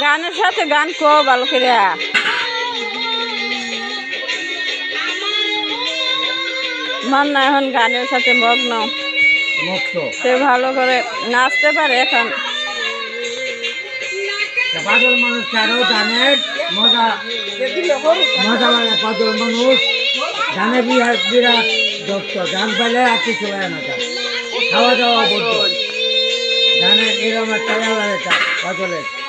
গানের সাথে গান কো ভালো করে মান্না এখন গানের সাথে মগ্ন সে ভালো করে নাচতে পারে এখন পাগল মানুষ কারো গানের মজা মজা লাগে পাগল মানুষ গানে বিরাট দক্ষ গান পাইলে আর কিছু লাগে না খাওয়া দাওয়া বলতো গানের এরকম একটা লাগে পাগলের